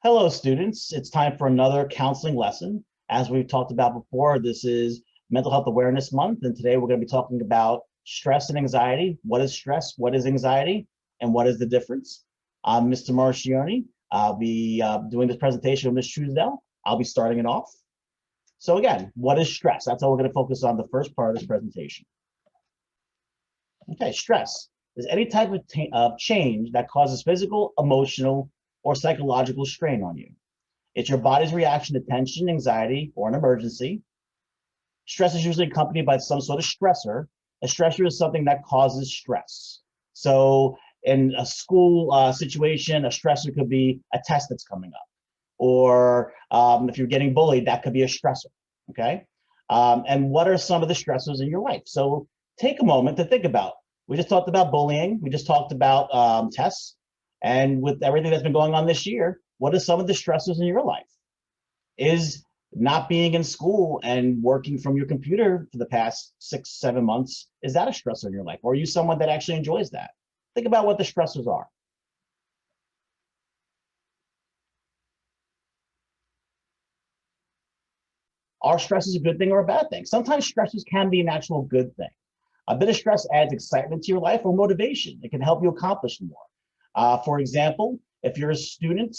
Hello, students. It's time for another counseling lesson. As we've talked about before, this is Mental Health Awareness Month, and today we're going to be talking about stress and anxiety. What is stress? What is anxiety? And what is the difference? I'm Mr. Marcioni. I'll be doing this presentation with Ms. Truesdell. I'll be starting it off. So again, what is stress? That's how we're going to focus on the first part of this presentation. Okay, stress is any type of change that causes physical, emotional, or psychological strain on you. It's your body's reaction to tension, anxiety, or an emergency. Stress is usually accompanied by some sort of stressor. A stressor is something that causes stress. So in a school situation, a stressor could be a test that's coming up. Or if you're getting bullied, that could be a stressor, okay? And what are some of the stressors in your life? So take a moment to think about. We just talked about bullying. We just talked about tests. And with everything that's been going on this year, what are some of the stressors in your life? Is not being in school and working from your computer for the past 6-7 months, is that a stressor in your life? Or are you someone that actually enjoys that? Think about what the stressors are. Are stresses a good thing or a bad thing? Sometimes stresses can be an actual good thing. A bit of stress adds excitement to your life or motivation. It can help you accomplish more. For example, if you're a student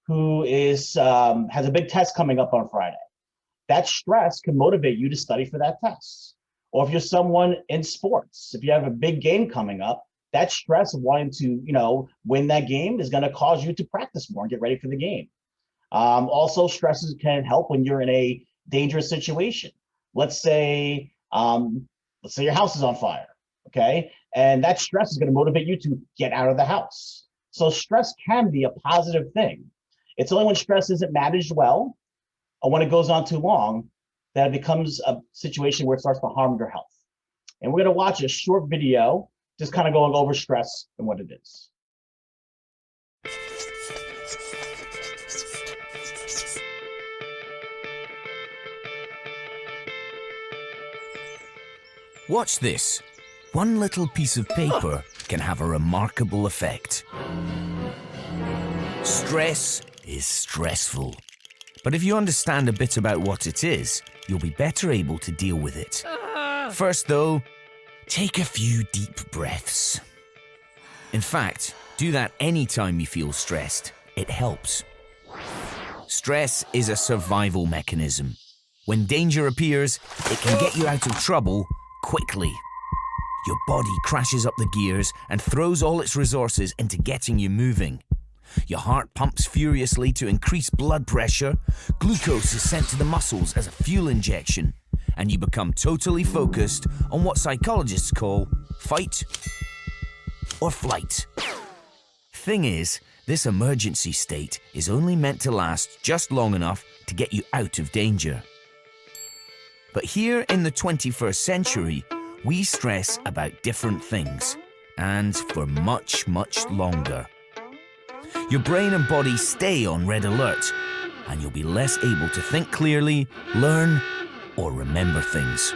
who has a big test coming up on Friday, that stress can motivate you to study for that test. Or if you're someone in sports, if you have a big game coming up, that stress of wanting to, win that game is going to cause you to practice more and get ready for the game. Also, stresses can help when you're in a dangerous situation. Let's say your house is on fire, okay? And that stress is going to motivate you to get out of the house. So stress can be a positive thing. It's only when stress isn't managed well or when it goes on too long that it becomes a situation where it starts to harm your health. And we're going to watch a short video just kind of going over stress and what it is. Watch this. One little piece of paper can have a remarkable effect. Stress is stressful. But if you understand a bit about what it is, you'll be better able to deal with it. First though, take a few deep breaths. In fact, do that anytime you feel stressed. It helps. Stress is a survival mechanism. When danger appears, it can get you out of trouble quickly. Your body crashes up the gears and throws all its resources into getting you moving. Your heart pumps furiously to increase blood pressure, glucose is sent to the muscles as a fuel injection, and you become totally focused on what psychologists call fight or flight. Thing is, this emergency state is only meant to last just long enough to get you out of danger. But here in the 21st century, we stress about different things, and for much, much longer. Your brain and body stay on red alert, and you'll be less able to think clearly, learn, or remember things.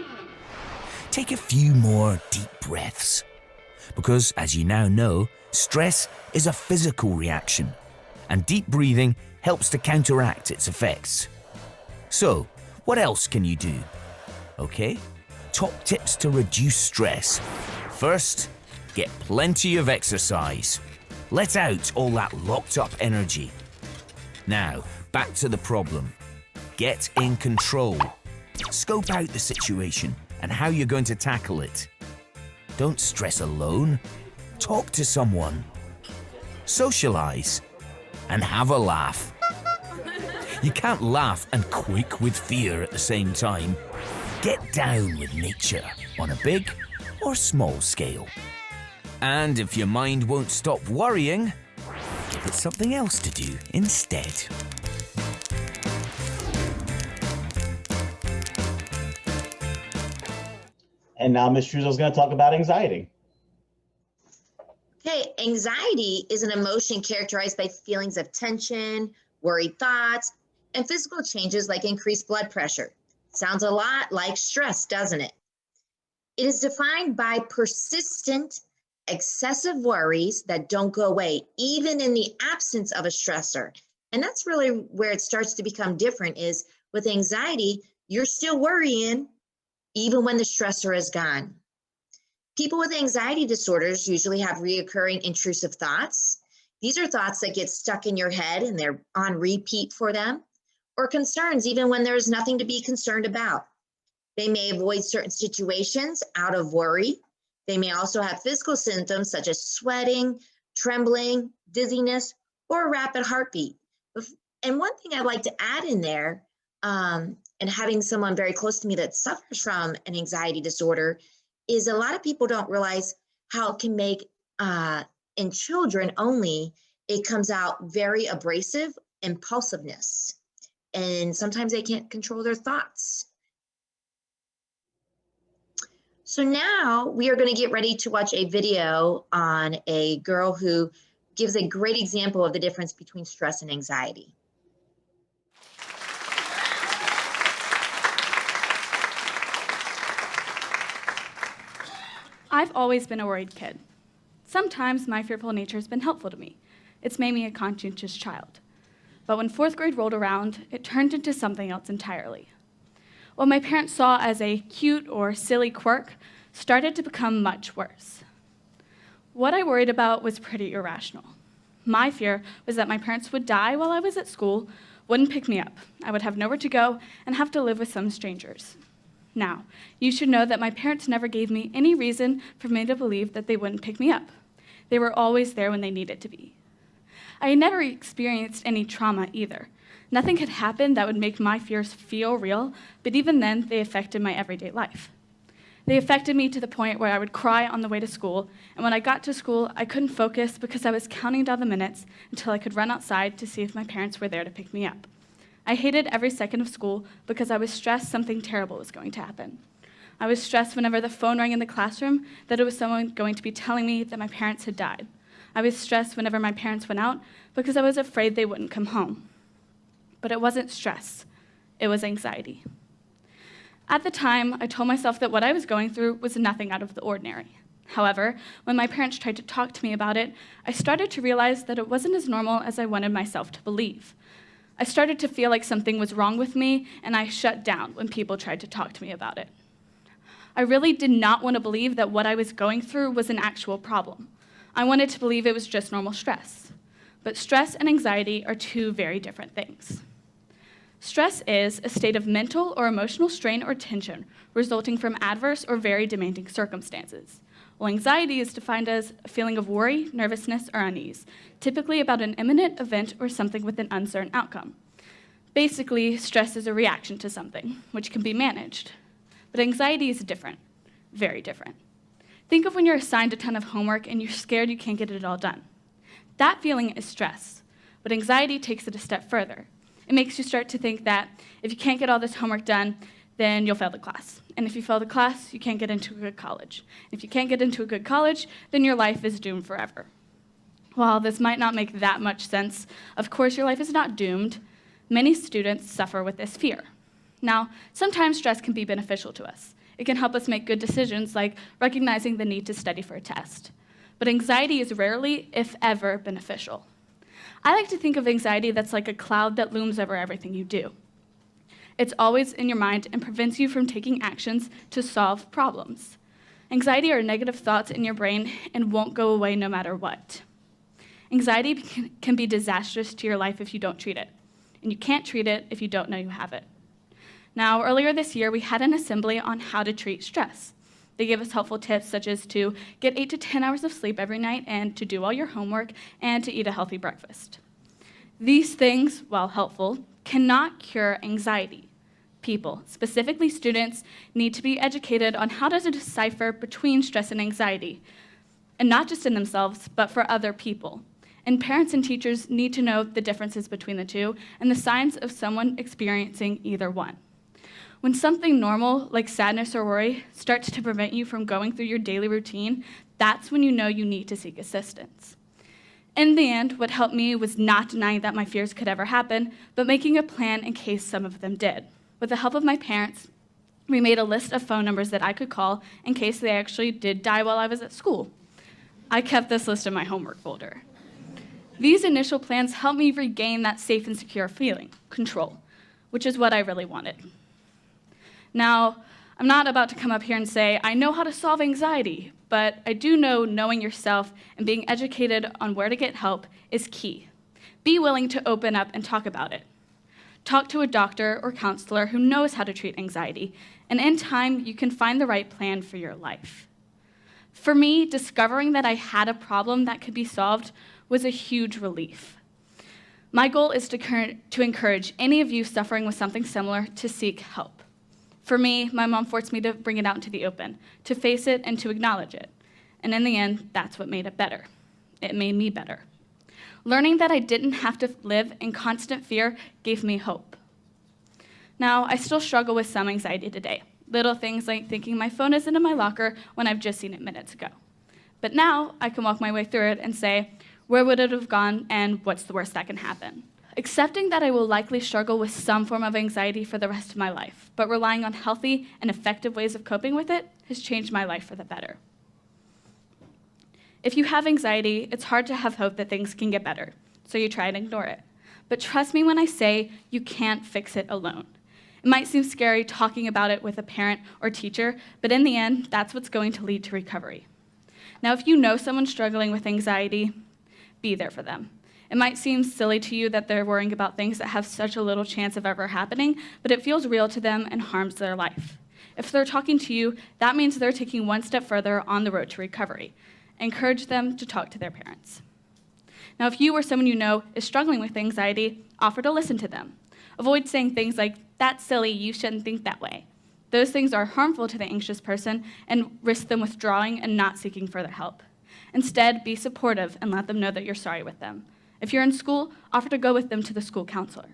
Take a few more deep breaths, because as you now know, stress is a physical reaction, and deep breathing helps to counteract its effects. So, what else can you do? Okay, top tips to reduce stress. First, get plenty of exercise. Let out all that locked up energy. Now, back to the problem. Get in control. Scope out the situation and how you're going to tackle it. Don't stress alone. Talk to someone. Socialize. And have a laugh. You can't laugh and quake with fear at the same time. Get down with nature on a big or small scale. And if your mind won't stop worrying, give it something else to do instead. And now Ms. Truesdell is going to talk about anxiety. Okay, anxiety is an emotion characterized by feelings of tension, worried thoughts, and physical changes like increased blood pressure. Sounds a lot like stress, doesn't it? It is defined by persistent, excessive worries that don't go away, even in the absence of a stressor. And that's really where it starts to become different is with anxiety, you're still worrying even when the stressor is gone. People with anxiety disorders usually have reoccurring intrusive thoughts. These are thoughts that get stuck in your head and they're on repeat for them, or concerns even when there's nothing to be concerned about. They may avoid certain situations out of worry. They may also have physical symptoms such as sweating, trembling, dizziness, or a rapid heartbeat. And one thing I'd like to add in there, and having someone very close to me that suffers from an anxiety disorder, is a lot of people don't realize how it can make, in children only, it comes out very abrasive, impulsiveness. And sometimes they can't control their thoughts. So now we are going to get ready to watch a video on a girl who gives a great example of the difference between stress and anxiety. I've always been a worried kid. Sometimes my fearful nature has been helpful to me. It's made me a conscientious child. But when 4th grade rolled around, it turned into something else entirely. What my parents saw as a cute or silly quirk started to become much worse. What I worried about was pretty irrational. My fear was that my parents would die while I was at school, wouldn't pick me up. I would have nowhere to go and have to live with some strangers. Now, you should know that my parents never gave me any reason for me to believe that they wouldn't pick me up. They were always there when they needed to be. I had never experienced any trauma either. Nothing had happened that would make my fears feel real, but even then, they affected my everyday life. They affected me to the point where I would cry on the way to school, and when I got to school, I couldn't focus because I was counting down the minutes until I could run outside to see if my parents were there to pick me up. I hated every second of school because I was stressed something terrible was going to happen. I was stressed whenever the phone rang in the classroom that it was someone going to be telling me that my parents had died. I was stressed whenever my parents went out because I was afraid they wouldn't come home. But it wasn't stress, it was anxiety. At the time, I told myself that what I was going through was nothing out of the ordinary. However, when my parents tried to talk to me about it, I started to realize that it wasn't as normal as I wanted myself to believe. I started to feel like something was wrong with me, and I shut down when people tried to talk to me about it. I really did not want to believe that what I was going through was an actual problem. I wanted to believe it was just normal stress. But stress and anxiety are two very different things. Stress is a state of mental or emotional strain or tension resulting from adverse or very demanding circumstances, while anxiety is defined as a feeling of worry, nervousness, or unease, typically about an imminent event or something with an uncertain outcome. Basically, stress is a reaction to something, which can be managed. But anxiety is different, very different. Think of when you're assigned a ton of homework and you're scared you can't get it all done. That feeling is stress, but anxiety takes it a step further. It makes you start to think that if you can't get all this homework done, then you'll fail the class. And if you fail the class, you can't get into a good college. If you can't get into a good college, then your life is doomed forever. While this might not make that much sense, of course your life is not doomed. Many students suffer with this fear. Now, sometimes stress can be beneficial to us. It can help us make good decisions, like recognizing the need to study for a test. But anxiety is rarely, if ever, beneficial. I like to think of anxiety that's like a cloud that looms over everything you do. It's always in your mind and prevents you from taking actions to solve problems. Anxiety are negative thoughts in your brain and won't go away no matter what. Anxiety can be disastrous to your life if you don't treat it, and you can't treat it if you don't know you have it. Now, earlier this year, we had an assembly on how to treat stress. They gave us helpful tips such as to get 8 to 10 hours of sleep every night and to do all your homework and to eat a healthy breakfast. These things, while helpful, cannot cure anxiety. People, specifically students, need to be educated on how to decipher between stress and anxiety, and not just in themselves, but for other people. And parents and teachers need to know the differences between the two and the signs of someone experiencing either one. When something normal, like sadness or worry, starts to prevent you from going through your daily routine, that's when you know you need to seek assistance. In the end, what helped me was not denying that my fears could ever happen, but making a plan in case some of them did. With the help of my parents, we made a list of phone numbers that I could call in case they actually did die while I was at school. I kept this list in my homework folder. These initial plans helped me regain that safe and secure feeling, control, which is what I really wanted. Now, I'm not about to come up here and say, I know how to solve anxiety, but I do know knowing yourself and being educated on where to get help is key. Be willing to open up and talk about it. Talk to a doctor or counselor who knows how to treat anxiety, and in time, you can find the right plan for your life. For me, discovering that I had a problem that could be solved was a huge relief. My goal is to encourage any of you suffering with something similar to seek help. For me, my mom forced me to bring it out into the open, to face it and to acknowledge it. And in the end, that's what made it better. It made me better. Learning that I didn't have to live in constant fear gave me hope. Now, I still struggle with some anxiety today. Little things like thinking my phone isn't in my locker when I've just seen it minutes ago. But now I can walk my way through it and say, where would it have gone and what's the worst that can happen? Accepting that I will likely struggle with some form of anxiety for the rest of my life, but relying on healthy and effective ways of coping with it has changed my life for the better. If you have anxiety, it's hard to have hope that things can get better, so you try and ignore it. But trust me when I say you can't fix it alone. It might seem scary talking about it with a parent or teacher, but in the end, that's what's going to lead to recovery. Now, if you know someone struggling with anxiety, be there for them. It might seem silly to you that they're worrying about things that have such a little chance of ever happening, but it feels real to them and harms their life. If they're talking to you, that means they're taking one step further on the road to recovery. Encourage them to talk to their parents. Now, if you or someone you know is struggling with anxiety, offer to listen to them. Avoid saying things like, that's silly, you shouldn't think that way. Those things are harmful to the anxious person and risk them withdrawing and not seeking further help. Instead, be supportive and let them know that you're sorry with them. If you're in school, offer to go with them to the school counselor.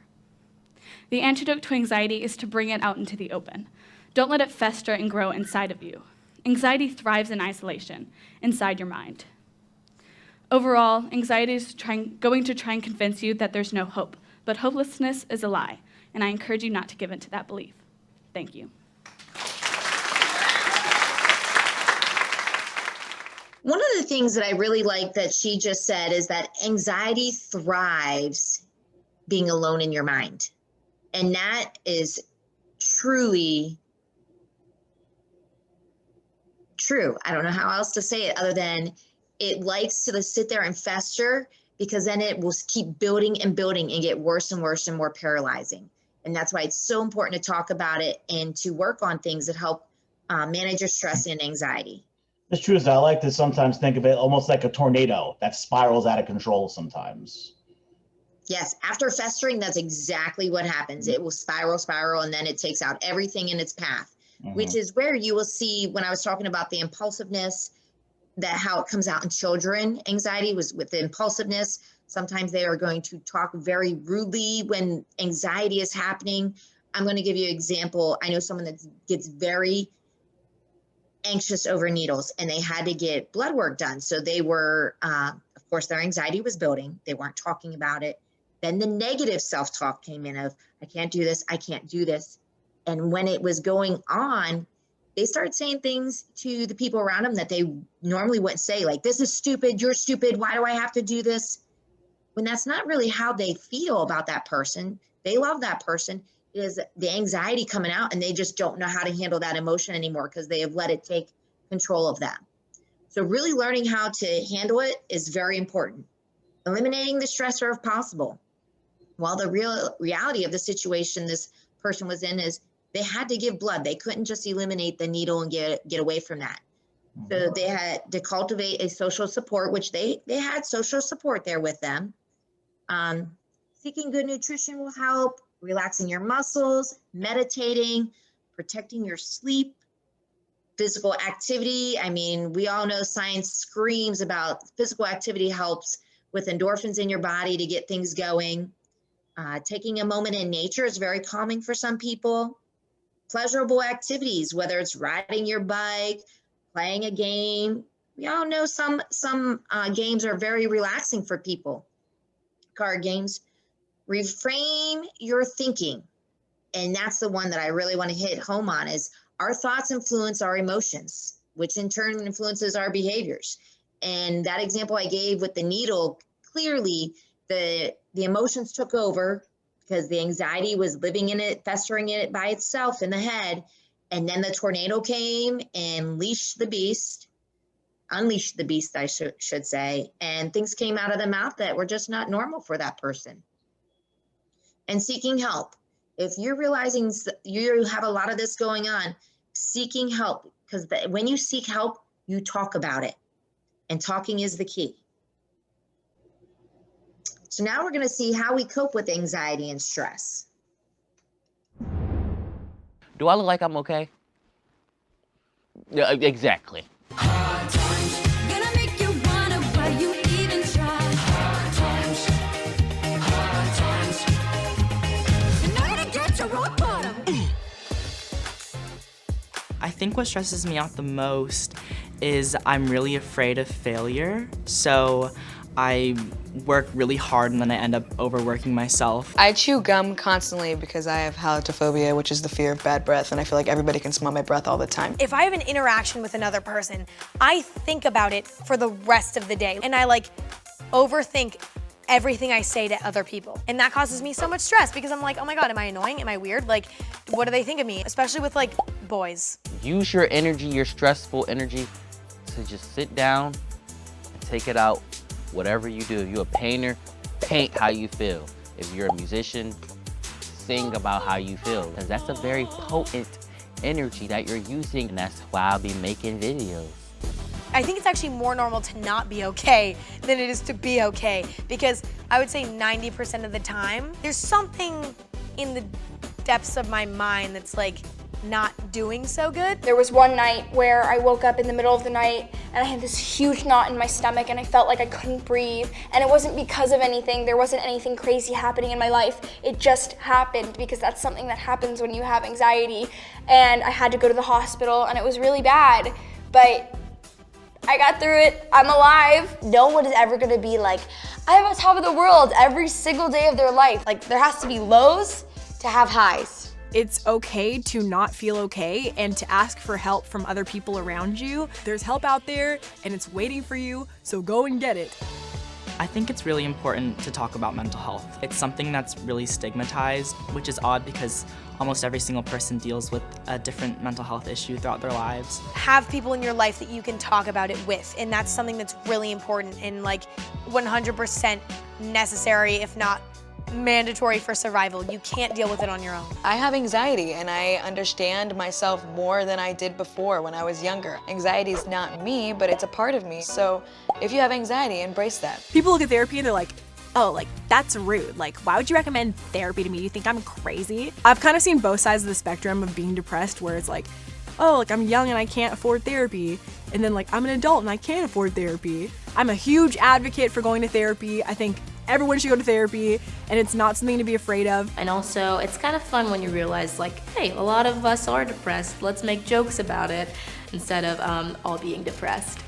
The antidote to anxiety is to bring it out into the open. Don't let it fester and grow inside of you. Anxiety thrives in isolation, inside your mind. Overall, anxiety is going to try and convince you that there's no hope, but hopelessness is a lie, and I encourage you not to give in to that belief. Thank you. One of the things that I really like that she just said is that anxiety thrives being alone in your mind. And that is truly true. I don't know how else to say it other than it likes to sit there and fester, because then it will keep building and building and get worse and worse and more paralyzing. And that's why it's so important to talk about it and to work on things that help manage your stress and anxiety. The truth is, I like to sometimes think of it almost like a tornado that spirals out of control sometimes. Yes, after festering, that's exactly what happens. It will spiral, and then it takes out everything in its path, which is where you will see when I was talking about the impulsiveness, that how it comes out in children. Anxiety was with the impulsiveness. Sometimes they are going to talk very rudely when anxiety is happening. I'm going to give you an example. I know someone that gets very anxious over needles, and they had to get blood work done. So they were, of course, their anxiety was building. They weren't talking about it. Then the negative self-talk came in of, I can't do this, I can't do this. And when it was going on, they started saying things to the people around them that they normally wouldn't say, like, this is stupid, you're stupid, why do I have to do this? When that's not really how they feel about that person. They love that person. It is the anxiety coming out, and they just don't know how to handle that emotion anymore because they have let it take control of them. So really learning how to handle it is very important. Eliminating the stressor if possible. While the real reality of the situation this person was in is they had to give blood. They couldn't just eliminate the needle and get away from that. So they had to cultivate a social support, which they had social support there with them. Seeking good nutrition will help. Relaxing your muscles, meditating, protecting your sleep, physical activity. I mean, we all know science screams about physical activity helps with endorphins in your body to get things going. Taking a moment in nature is very calming for some people. Pleasurable activities, whether it's riding your bike, playing a game. We all know some games are very relaxing for people. Card games. Reframe your thinking. And that's the one that I really want to hit home on is our thoughts influence our emotions, which in turn influences our behaviors. And that example I gave with the needle clearly the emotions took over because the anxiety was living in it, festering in it by itself in the head. And then the tornado came and unleashed the beast, I should say, and things came out of the mouth that were just not normal for that person. And seeking help. If you're realizing you have a lot of this going on, seeking help, because when you seek help, you talk about it, and talking is the key. So now we're going to see how we cope with anxiety and stress. Do I look like I'm okay? Yeah, exactly. Hard times, gonna make you wonder why you even try. Hard times, you're not gonna get to rock bottom. I think what stresses me out the most is I'm really afraid of failure. So I work really hard and then I end up overworking myself. I chew gum constantly because I have halitophobia, which is the fear of bad breath, and I feel like everybody can smell my breath all the time. If I have an interaction with another person, I think about it for the rest of the day, and I overthink everything I say to other people. And that causes me so much stress because I'm like, oh my God, am I annoying? Am I weird? Like, what do they think of me? Especially with boys. Use your energy, your stressful energy, to just sit down and take it out. Whatever you do, if you're a painter, paint how you feel. If you're a musician, sing about how you feel. Because that's a very potent energy that you're using, and that's why I'll be making videos. I think it's actually more normal to not be okay than it is to be okay, because I would say 90% of the time, there's something in the depths of my mind that's not doing so good. There was one night where I woke up in the middle of the night and I had this huge knot in my stomach and I felt like I couldn't breathe. And it wasn't because of anything. There wasn't anything crazy happening in my life. It just happened because that's something that happens when you have anxiety. And I had to go to the hospital and it was really bad. But I got through it. I'm alive. No one is ever gonna be like, I'm on top of the world every single day of their life. There has to be lows to have highs. It's okay to not feel okay and to ask for help from other people around you. There's help out there and it's waiting for you, so go and get it. I think it's really important to talk about mental health. It's something that's really stigmatized, which is odd because almost every single person deals with a different mental health issue throughout their lives. Have people in your life that you can talk about it with, and that's something that's really important and 100% necessary, if not mandatory for survival. You can't deal with it on your own. I have anxiety and I understand myself more than I did before when I was younger. Anxiety is not me, but it's a part of me. So if you have anxiety, embrace that. People look at therapy and they're like, oh, that's rude. Why would you recommend therapy to me? You think I'm crazy? I've kind of seen both sides of the spectrum of being depressed, where it's I'm young and I can't afford therapy. And then I'm an adult and I can't afford therapy. I'm a huge advocate for going to therapy. I think everyone should go to therapy, and it's not something to be afraid of. And also, it's kind of fun when you realize, hey, a lot of us are depressed. Let's make jokes about it instead of all being depressed.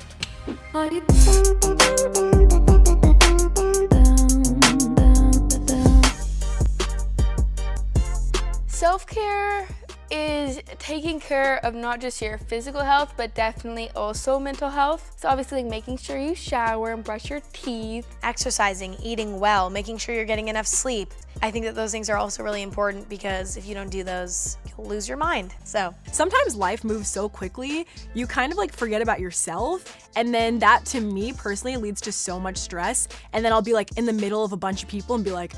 Self-care is taking care of not just your physical health, but definitely also mental health. So obviously making sure you shower and brush your teeth. Exercising, eating well, making sure you're getting enough sleep. I think that those things are also really important because if you don't do those, you'll lose your mind. So sometimes life moves so quickly, you kind of forget about yourself. And then that, to me personally, leads to so much stress. And then I'll be in the middle of a bunch of people and be like,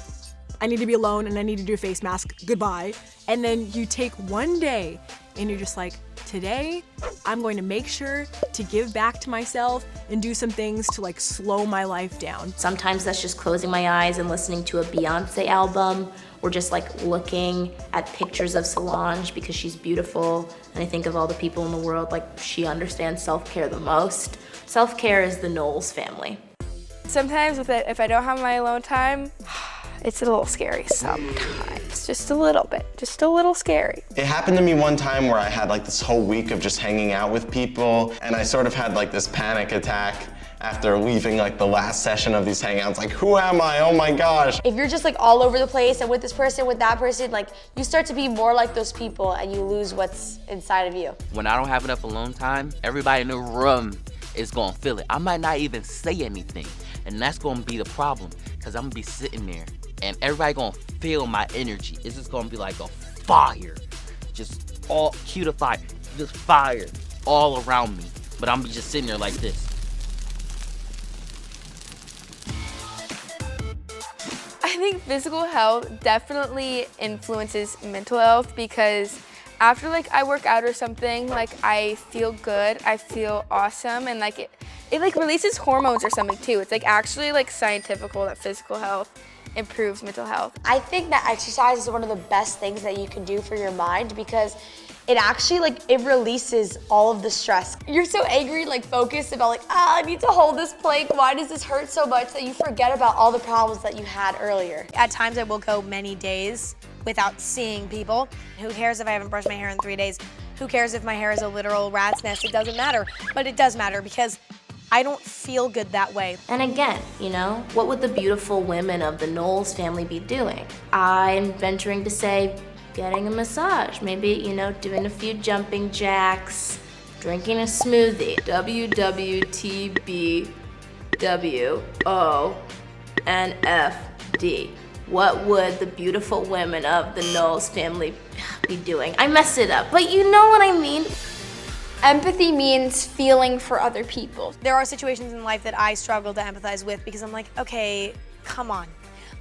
I need to be alone and I need to do a face mask, goodbye. And then you take one day and you're just today I'm going to make sure to give back to myself and do some things to slow my life down. Sometimes that's just closing my eyes and listening to a Beyonce album, or just looking at pictures of Solange because she's beautiful. And I think of all the people in the world, she understands self-care the most. Self-care is the Knowles family. Sometimes if I don't have my alone time, it's a little scary sometimes, just a little bit, just a little scary. It happened to me one time where I had this whole week of just hanging out with people, and I sort of had this panic attack after leaving the last session of these hangouts. Who am I? Oh my gosh. If you're just all over the place and with this person, with that person, you start to be more like those people and you lose what's inside of you. When I don't have enough alone time, everybody in the room is gonna feel it. I might not even say anything. And that's gonna be the problem, because I'm gonna be sitting there and everybody gonna feel my energy. It's just gonna be like a fire, just all cue to fire, just fire all around me. But I'm just sitting there like this. I think physical health definitely influences mental health because after like I work out or something, like I feel good, I feel awesome, and like it like releases hormones or something too. It's like actually like scientifical that physical health improves mental health. I think that exercise is one of the best things that you can do for your mind because it actually it releases all of the stress. You're so angry, like focused about like, I need to hold this plank. Why does this hurt so much that you forget about all the problems that you had earlier? At times I will go many days without seeing people. Who cares if I haven't brushed my hair in 3 days? Who cares if my hair is a literal rat's nest? It doesn't matter, but it does matter because I don't feel good that way. And again, what would the beautiful women of the Knowles family be doing? I'm venturing to say getting a massage, maybe, doing a few jumping jacks, drinking a smoothie. WWTBWONFD. What would the beautiful women of the Knowles family be doing? I messed it up, but you know what I mean. Empathy means feeling for other people. There are situations in life that I struggle to empathize with because I'm like, okay, come on.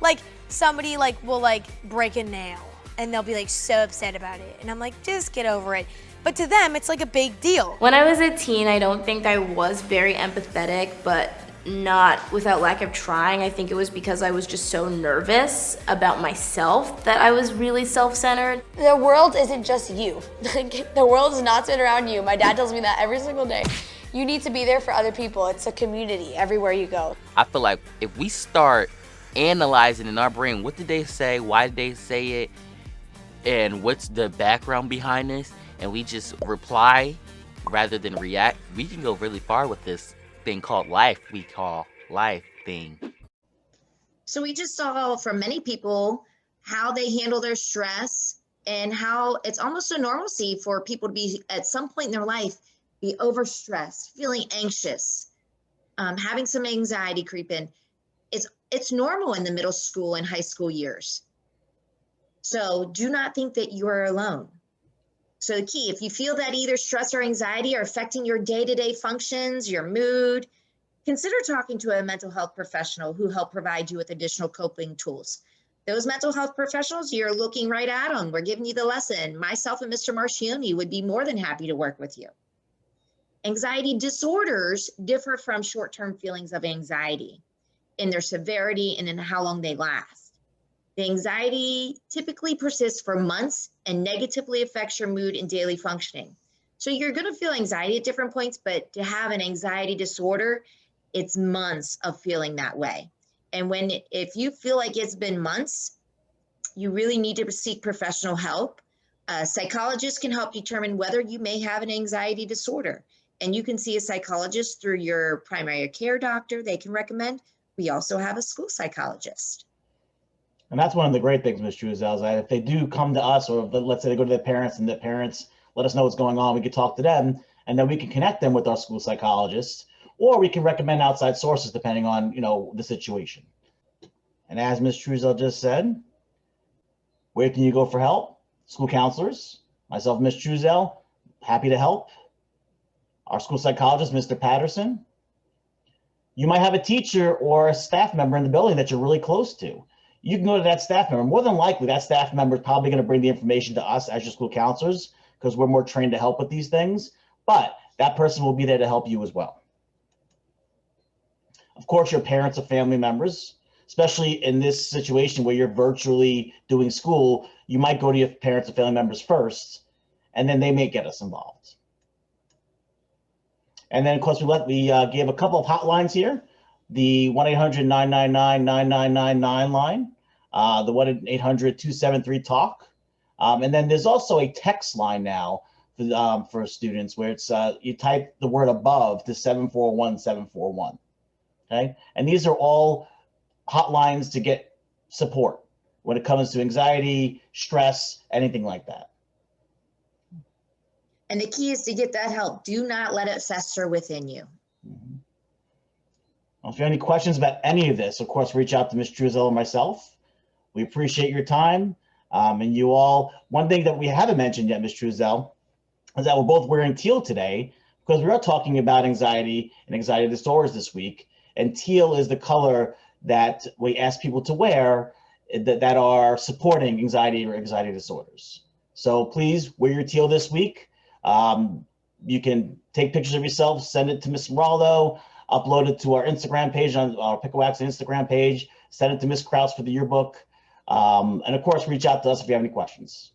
Like somebody will break a nail and they'll be like so upset about it. And I'm like, just get over it. But to them, it's like a big deal. When I was a teen, I don't think I was very empathetic, but not without lack of trying. I think it was because I was just so nervous about myself that I was really self-centered. The world isn't just you. The world is not centered around you. My dad tells me that every single day. You need to be there for other people. It's a community everywhere you go. I feel like if we start analyzing in our brain, what did they say, why did they say it, and what's the background behind this, and we just reply rather than react, we can go really far with this thing called life, we call life thing. So we just saw from many people how they handle their stress and how it's almost a normalcy for people to be at some point in their life be overstressed, feeling anxious, having some anxiety creep in. It's normal in the middle school and high school years. So do not think that you are alone. So the key, if you feel that either stress or anxiety are affecting your day-to-day functions, your mood, consider talking to a mental health professional who help provide you with additional coping tools. Those mental health professionals, you're looking right at them. We're giving you the lesson. Myself and Mr. Marchioni would be more than happy to work with you. Anxiety disorders differ from short-term feelings of anxiety in their severity and in how long they last. The anxiety typically persists for months and negatively affects your mood and daily functioning. So you're going to feel anxiety at different points, but to have an anxiety disorder, it's months of feeling that way. And if you feel like it's been months, you really need to seek professional help. A psychologist can help determine whether you may have an anxiety disorder. And you can see a psychologist through your primary care doctor. They can recommend. We also have a school psychologist. And that's one of the great things, Ms. Truzel, is that if they do come to us, or if let's say they go to their parents and their parents let us know what's going on, we can talk to them, and then we can connect them with our school psychologist, or we can recommend outside sources depending on the situation. And as Ms. Truzel just said, where can you go for help? School counselors, myself, Ms. Truzel, happy to help. Our school psychologist, Mr. Patterson. You might have a teacher or a staff member in the building that you're really close to. You can go to that staff member. More than likely, that staff member is probably going to bring the information to us as your school counselors because we're more trained to help with these things. But that person will be there to help you as well. Of course, your parents or family members, especially in this situation where you're virtually doing school, you might go to your parents or family members first, and then they may get us involved. And then, of course, we gave a couple of hotlines here. The 1-800-999-9999 line, the 1-800-273-TALK. And then there's also a text line now for students where it's you type the word above to 741-741. Okay, and these are all hotlines to get support when it comes to anxiety, stress, anything like that. And the key is to get that help. Do not let it fester within you. Well, if you have any questions about any of this, of course, reach out to Ms. Truesdell or myself. We appreciate your time. And you all, one thing that we haven't mentioned yet, Ms. Truesdell, is that we're both wearing teal today because we are talking about anxiety and anxiety disorders this week. And teal is the color that we ask people to wear that are supporting anxiety or anxiety disorders. So please wear your teal this week. You can take pictures of yourself, send it to Ms. Moraldo, upload it to our Instagram page on our Pick a Wax Instagram page, send it to Ms. Kraus for the yearbook. And of course, reach out to us if you have any questions.